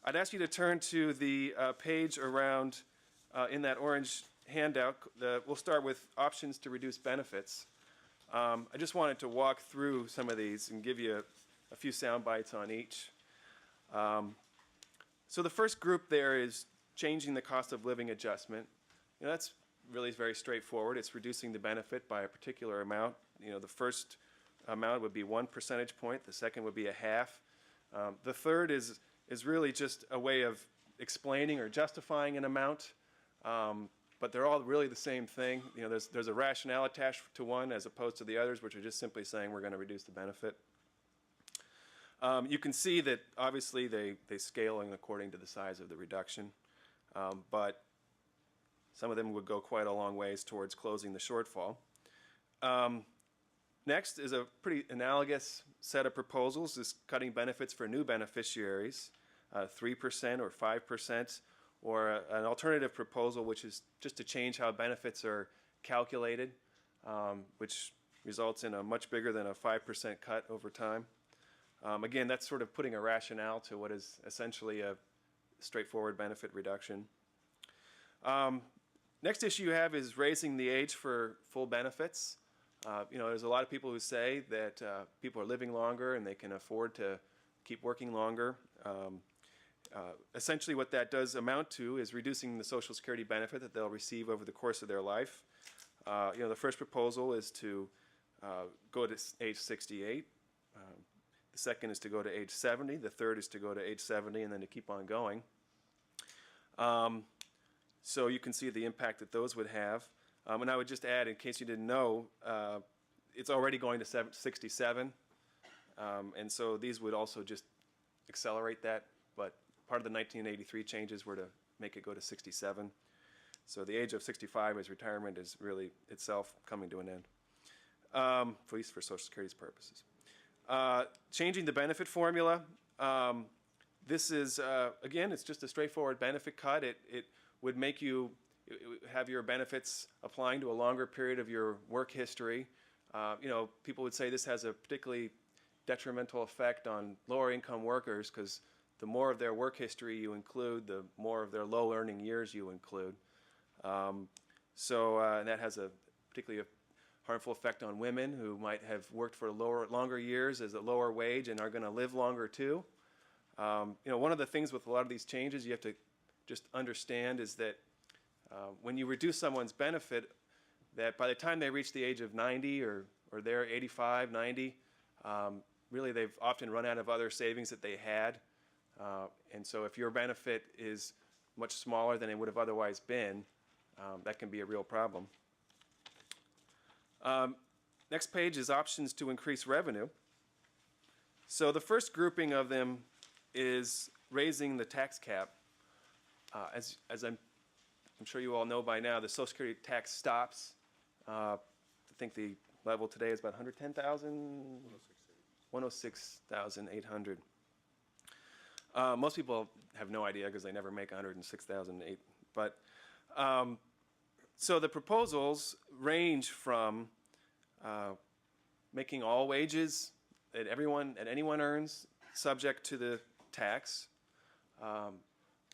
I'd ask you to turn to the page around in that orange handout. We'll start with options to reduce benefits. I just wanted to walk through some of these and give you a few sound bites on each. So the first group there is changing the cost of living adjustment. That's really very straightforward. It's reducing the benefit by a particular amount. The first amount would be 1 percentage point. The second would be a half. The third is really just a way of explaining or justifying an amount. But they're all really the same thing. There's a rationale attached to one as opposed to the others, which are just simply saying we're going to reduce the benefit. You can see that obviously they scale according to the size of the reduction, but some of them would go quite a long ways towards closing the shortfall. Next is a pretty analogous set of proposals, is cutting benefits for new beneficiaries, 3% or 5%, or an alternative proposal which is just to change how benefits are calculated, which results in a much bigger than a 5% cut over time. Again, that's sort of putting a rationale to what is essentially a straightforward benefit reduction. Next issue you have is raising the age for full benefits. There's a lot of people who say that people are living longer and they can afford to keep working longer. Essentially what that does amount to is reducing the Social Security benefit that they'll receive over the course of their life. The first proposal is to go to age 68. The second is to go to age 70. The third is to go to age 70 and then to keep on going. So you can see the impact that those would have. And I would just add, in case you didn't know, it's already going to 67. And so these would also just accelerate that. But part of the 1983 changes were to make it go to 67. So the age of 65 as retirement is really itself coming to an end, at least for Social Security's purposes. Changing the benefit formula. This is, again, it's just a straightforward benefit cut. It would make you have your benefits applying to a longer period of your work history. People would say this has a particularly detrimental effect on lower income workers because the more of their work history you include, the more of their low earning years you include. And that has a particularly harmful effect on women who might have worked for longer years as a lower wage and are going to live longer too. One of the things with a lot of these changes you have to just understand is that when you reduce someone's benefit, that by the time they reach the age of 90 or they're 85, 90, really they've often run out of other savings that they had. And so if your benefit is much smaller than it would have otherwise been, that can be a real problem. Next page is options to increase revenue. So the first grouping of them is raising the tax cap. As I'm sure you all know by now, the Social Security tax stops. I think the level today is about 110,000? 106,800. Most people have no idea because they never make 106,008. But so the proposals range from making all wages that anyone earns subject to the tax,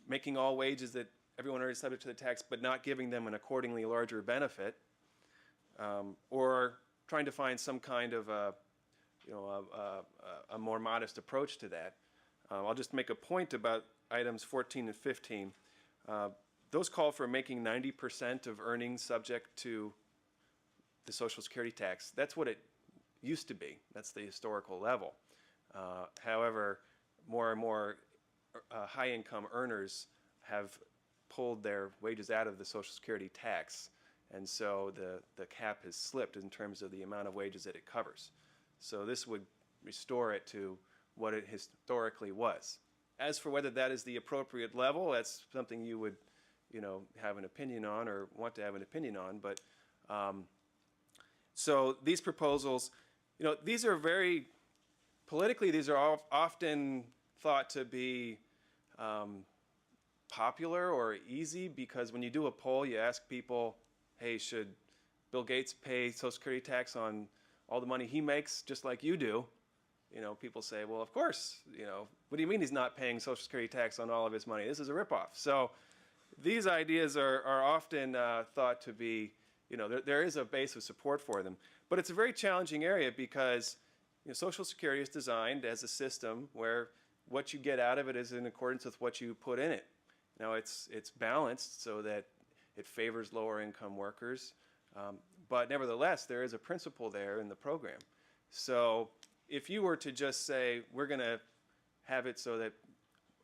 making all wages that everyone earns subject to the tax, but not giving them an accordingly larger benefit, or trying to find some kind of a more modest approach to that. I'll just make a point about items 14 and 15. Those call for making 90% of earnings subject to the Social Security tax. That's what it used to be. That's the historical level. However, more and more high-income earners have pulled their wages out of the Social Security tax, and so the cap has slipped in terms of the amount of wages that it covers. So this would restore it to what it historically was. As for whether that is the appropriate level, that's something you would, have an opinion on or want to have an opinion on. But so these proposals, these are very politically. These are often thought to be popular or easy because when you do a poll, you ask people, "Hey, should Bill Gates pay Social Security tax on all the money he makes, just like you do?" people say, well, of course, what do you mean he's not paying Social Security tax on all of his money? This is a ripoff. So these ideas are often thought to be, there is a base of support for them. But it's a very challenging area because Social Security is designed as a system where what you get out of it is in accordance with what you put in it. Now, it's balanced so that it favors lower income workers, but nevertheless, there is a principle there in the program. So if you were to just say, we're going to have it so that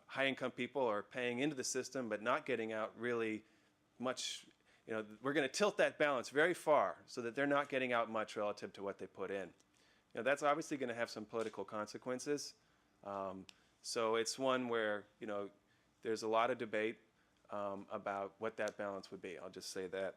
high income people are paying into the system but not getting out really much, we're going to tilt that balance very far so that they're not getting out much relative to what they put in. That's obviously going to have some political consequences. So it's one where, there's a lot of debate about what that balance would be. I'll just say that.